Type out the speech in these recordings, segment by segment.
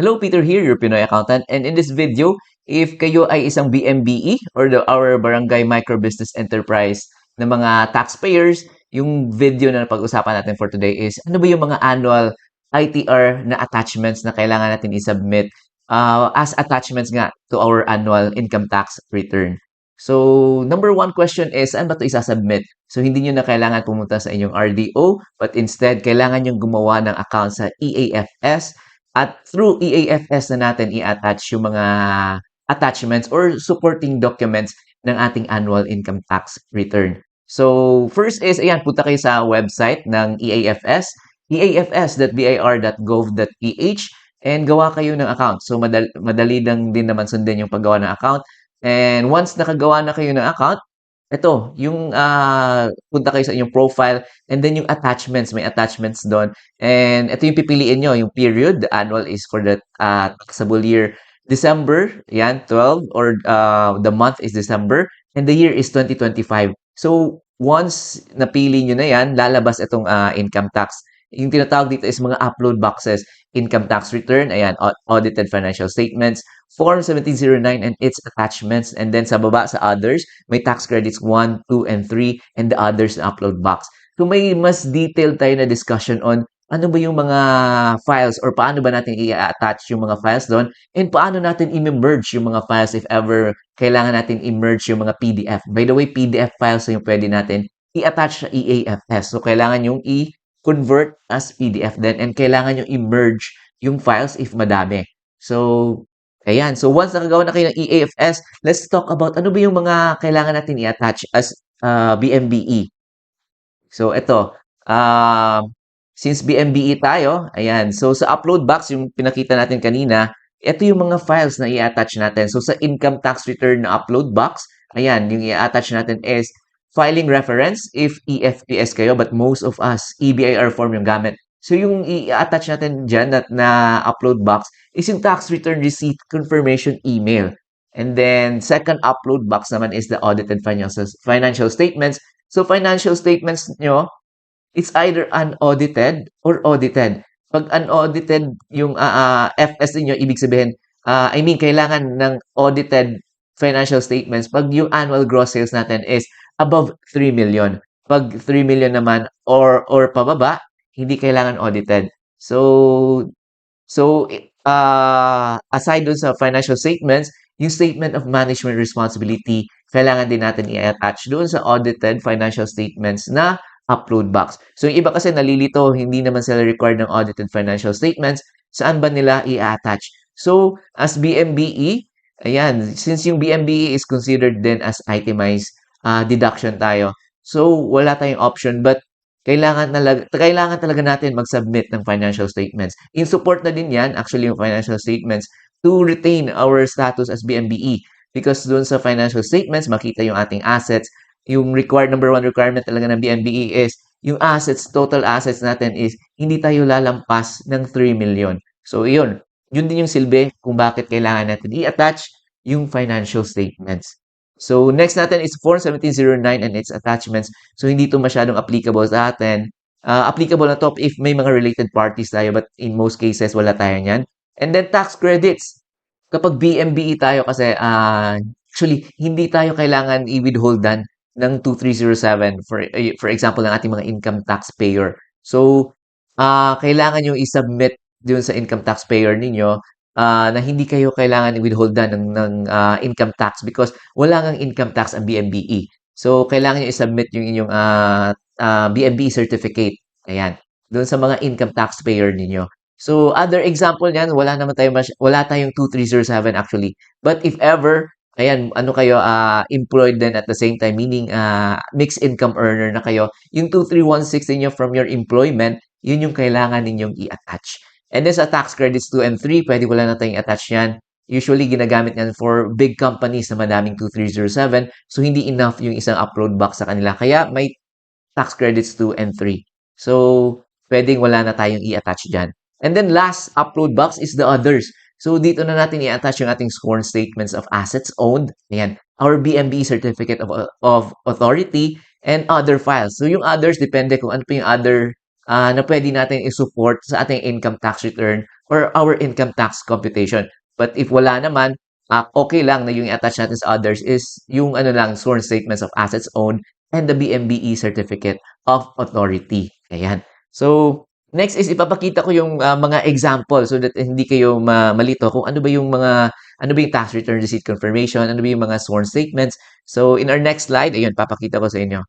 Hello, Peter here, your Pinoy accountant. And in this video, if kayo ay isang BMBE or our Barangay Micro Business Enterprise na mga taxpayers, yung video na pag-usapan natin for today is ano ba yung mga annual ITR na attachments na kailangan natin i-submit as attachments nga to our annual income tax return. So, number one question is, saan ba ito isasubmit? So, hindi nyo na kailangan pumunta sa inyong RDO, but instead, kailangan nyo gumawa ng account sa EAFS. At through EAFS na natin i-attach yung mga attachments or supporting documents ng ating annual income tax return. So, first is, ayan, punta kayo sa website ng EAFS, eafs.bir.gov.ph, and gawa kayo ng account. So, madali lang din naman sundin yung paggawa ng account. And once nakagawa na kayo ng account, ito, yung punta kayo sa inyong profile and then yung attachments, may attachments doon. And ito yung pipiliin nyo, yung period, the annual is for the taxable year December, yan, 12, or the month is December, and the year is 2025. So, once napili nyo na yan, lalabas itong income tax. Yung tinatawag dito is mga upload boxes, income tax return, ayan, audited financial statements, Form 1709 and its attachments, and then sa baba sa others, may tax credits 1, 2, and 3, and the others na upload box. So may mas detailed tayo na discussion on ano ba yung mga files or paano ba natin i-attach yung mga files doon and paano natin i-merge yung mga files if ever kailangan natin i-merge yung mga PDF. By the way, PDF files yung pwede natin i-attach sa EAFS. So kailangan yung i-convert as PDF din and kailangan yung i-merge yung files if madami. So, ayan. So, once nakagawa na kayo ng EAFS, let's talk about ano ba yung mga kailangan natin i-attach as BMBE. So, ito. Since BMBE tayo, ayan. So, sa upload box, yung pinakita natin kanina, ito yung mga files na i-attach natin. So, sa income tax return na upload box, ayan, yung i-attach natin is filing reference if EFPS kayo, but most of us, EBIR form yung gamit. So, yung i-attach natin dyan na upload box is yung tax return receipt confirmation email. And then, second upload box naman is the audited financial statements. So, financial statements nyo, it's either unaudited or audited. Pag unaudited yung FS niyo, ibig sabihin, kailangan ng audited financial statements pag yung annual gross sales natin is above 3 million. Pag 3 million naman or pababa, hindi kailangan audited. So aside dun sa financial statements, yung statement of management responsibility, kailangan din natin i-attach doon sa audited financial statements na upload box. So, yung iba kasi nalilito, hindi naman sila required ng audited financial statements. Saan ba nila i-attach? So, as BMBE, ayan, since yung BMBE is considered then as itemized deduction tayo. So, wala tayong option but kailangan talaga natin mag-submit ng financial statements. In support na din yan, actually, yung financial statements to retain our status as BMBE. Because doon sa financial statements, makita yung ating assets. Yung number one requirement talaga ng BMBE is yung assets, total assets natin is hindi tayo lalampas ng 3 million. So, yun. Yun din yung silbi kung bakit kailangan natin i-attach yung financial statements. So, next natin is Form 1709 and its attachments. So, hindi ito masyadong applicable sa atin. Applicable na to if may mga related parties tayo, but in most cases, wala tayo niyan. And then, tax credits. Kapag BMBE tayo kasi, actually, hindi tayo kailangan i-withholdan ng 2307 for example, ng ating mga income taxpayer. So, kailangan nyo i-submit dun sa income taxpayer ninyo na hindi kayo kailangan i-withholdan ng income tax because wala ngang income tax ang BMBE. So, kailangan nyo i-submit yung inyong BMBE certificate. Ayan. Doon sa mga income taxpayer ninyo. So, other example niyan, wala tayong 2307 actually. But if ever, ayan, ano kayo, employed then at the same time, meaning mixed income earner na kayo, yung 2316 niyo from your employment, yun yung kailangan ninyong i-attach. And then sa tax credits 2 and 3, pwede wala na tayong attach yan. Usually, ginagamit yan for big companies na madaming 2307. So, hindi enough yung isang upload box sa kanila. Kaya, may tax credits 2 and 3. So, pwedeng wala na tayong i-attach dyan. And then, last upload box is the others. So, dito na natin i-attach yung ating sworn statements of assets owned. Ayan. Our BMB certificate of authority and other files. So, yung others, depende kung ano pa yung other na pwede natin i-support sa ating income tax return or our income tax computation. But if wala naman, okay lang na yung i-attach natin sa others is yung ano lang, sworn statements of assets owned and the BMBE certificate of authority. Ayan. So, next is ipapakita ko yung mga example so that hindi kayo malito kung ano ba yung tax return receipt confirmation, ano ba yung mga sworn statements. So, in our next slide, ayun, papakita ko sa inyo.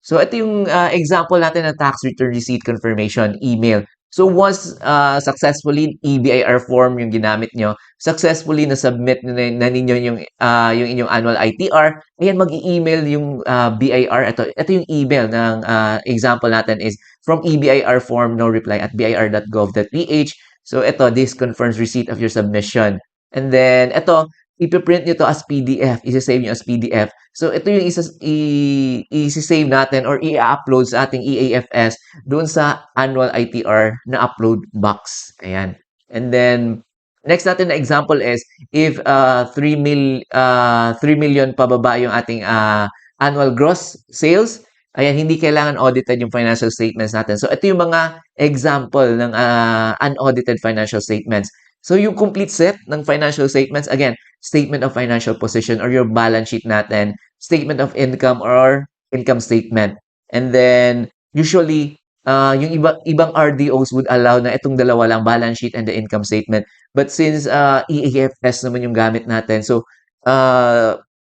So, ito yung example natin ng tax return receipt confirmation email. So, once successfully EBIR form yung ginamit nyo, successfully na-submit na ninyo yung inyong annual ITR, ayan, mag-i-email yung BIR. Ito yung email ng example natin is from EBIR form, no reply at bir.gov.ph. So, this confirms receipt of your submission. And then, ipiprint nyo to as PDF, isa-save nyo as PDF. So, ito yung isi-save natin or i-upload sa ating EAFS doon sa annual ITR na upload box. Ayan. And then, next natin na example is if 3 million pababa yung ating annual gross sales, ayan, hindi kailangan audited yung financial statements natin. So, ito yung mga example ng unaudited financial statements. So, yung complete set ng financial statements, again, statement of financial position or your balance sheet natin, statement of income or income statement. And then, usually, yung ibang RDOs would allow na itong dalawa lang, balance sheet and the income statement. But since EAFS naman yung gamit natin, so,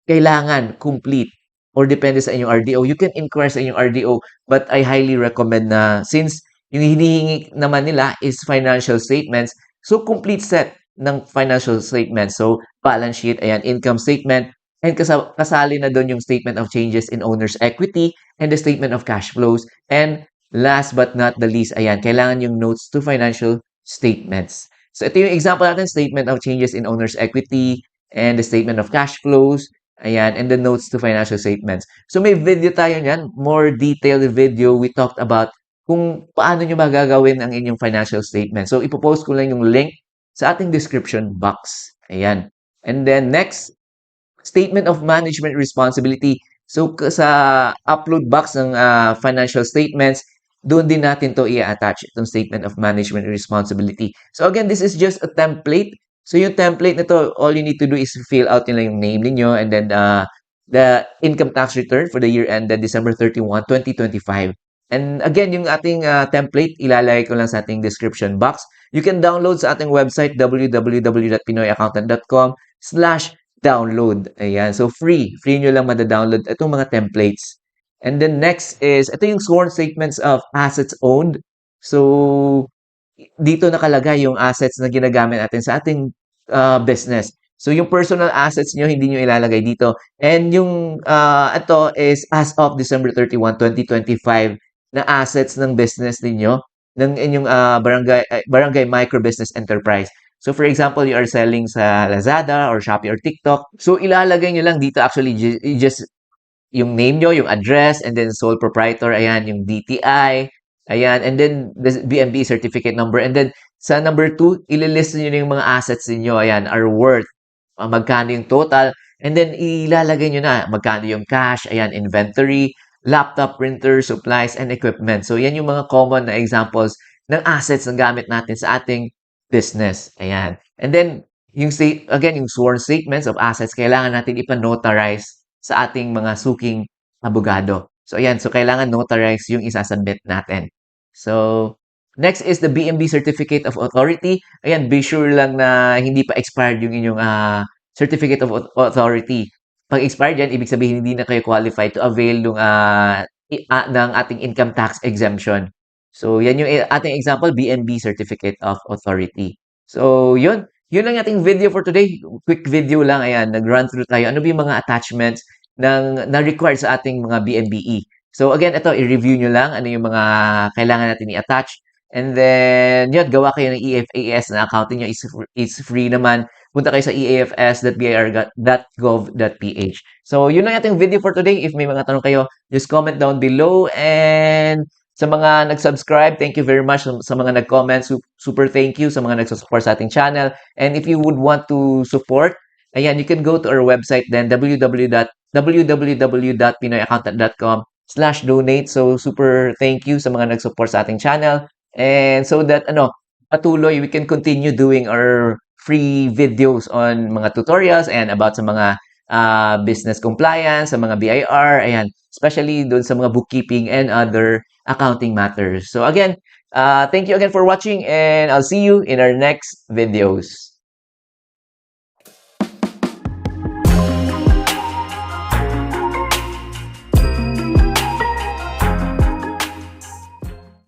kailangan complete or depende sa inyong RDO. You can inquire sa inyong RDO, but I highly recommend na since yung hinihingi naman nila is financial statements, so, complete set ng financial statement. So, balance sheet, ayan, income statement, and kasali na doon yung statement of changes in owner's equity and the statement of cash flows. And last but not the least, ayan, kailangan yung notes to financial statements. So, ito yung example natin, statement of changes in owner's equity and the statement of cash flows, ayan, and the notes to financial statements. So, may video tayo niyan, more detailed video. We talked about kung paano nyo magagawin ang inyong financial statement. So, ipopost ko lang yung link sa ating description box. Ayan. And then next, statement of management responsibility. So, sa upload box ng financial statements, doon din natin to i-attach itong statement of management responsibility. So, again, this is just a template. So, yung template nito, all you need to do is fill out nila yung name niyo and then the income tax return for the year ended December 31, 2025. And again, yung ating template, ilalagay ko lang sa ating description box. You can download sa ating website, www.pinoyaccountant.com/download. Ayan. So, free. Free nyo lang mada-download itong mga templates. And then next is, ito yung sworn statements of assets owned. So, dito nakalagay yung assets na ginagamit natin sa ating business. So, yung personal assets nyo, hindi nyo ilalagay dito. And yung ito is as of December 31, 2025 na assets ng business ninyo, ng inyong barangay micro business enterprise. So, for example, you are selling sa Lazada or Shopee or TikTok. So, ilalagay nyo lang dito actually just yung name nyo, yung address, and then sole proprietor, ayan, yung DTI, ayan, and then the BMB certificate number. And then sa number 2, ililist nyo na yung mga assets niyo, ayan, are worth, magkano yung total, and then ilalagay nyo na magkano yung cash, ayan, inventory, laptop, printer, supplies, and equipment. So, yan yung mga common na examples ng assets na gamit natin sa ating business. Ayan. And then, yung sworn statements of assets, kailangan natin ipa-notarize sa ating mga suking abogado. So, ayan. So, kailangan notarize yung isasubmit natin. So, next is the BMB Certificate of Authority. Ayan, be sure lang na hindi pa expired yung inyong Certificate of Authority. Pag expired yan, ibig sabihin hindi na kayo qualified to avail ng ating income tax exemption. So, yan yung ating example, BMB Certificate of Authority. So, yun. Yun lang ating video for today. Quick video lang. Ayan, nag-run through tayo. Ano ba yung mga attachments na-required sa ating mga BMBE? So, again, ito, i-review nyo lang ano yung mga kailangan natin i-attach. And then, yun, gawa kayo ng EFAS na accounting nyo is free naman. Punta kayo sa eafs.bir.gov.ph. So, yun lang ating video for today. If may mga tanong kayo, just comment down below. And sa mga nag-subscribe, thank you very much. Sa mga nag-comment, super thank you sa mga nagsusupport sa ating channel. And if you would want to support, ayan, you can go to our website then, www.pinoyaccountant.com/donate. So, super thank you sa mga nag-support sa ating channel. And so that, patuloy, we can continue doing our free videos on mga tutorials and about sa mga business compliance, sa mga BIR, ayan, especially doon sa mga bookkeeping and other accounting matters. So again, thank you again for watching and I'll see you in our next videos.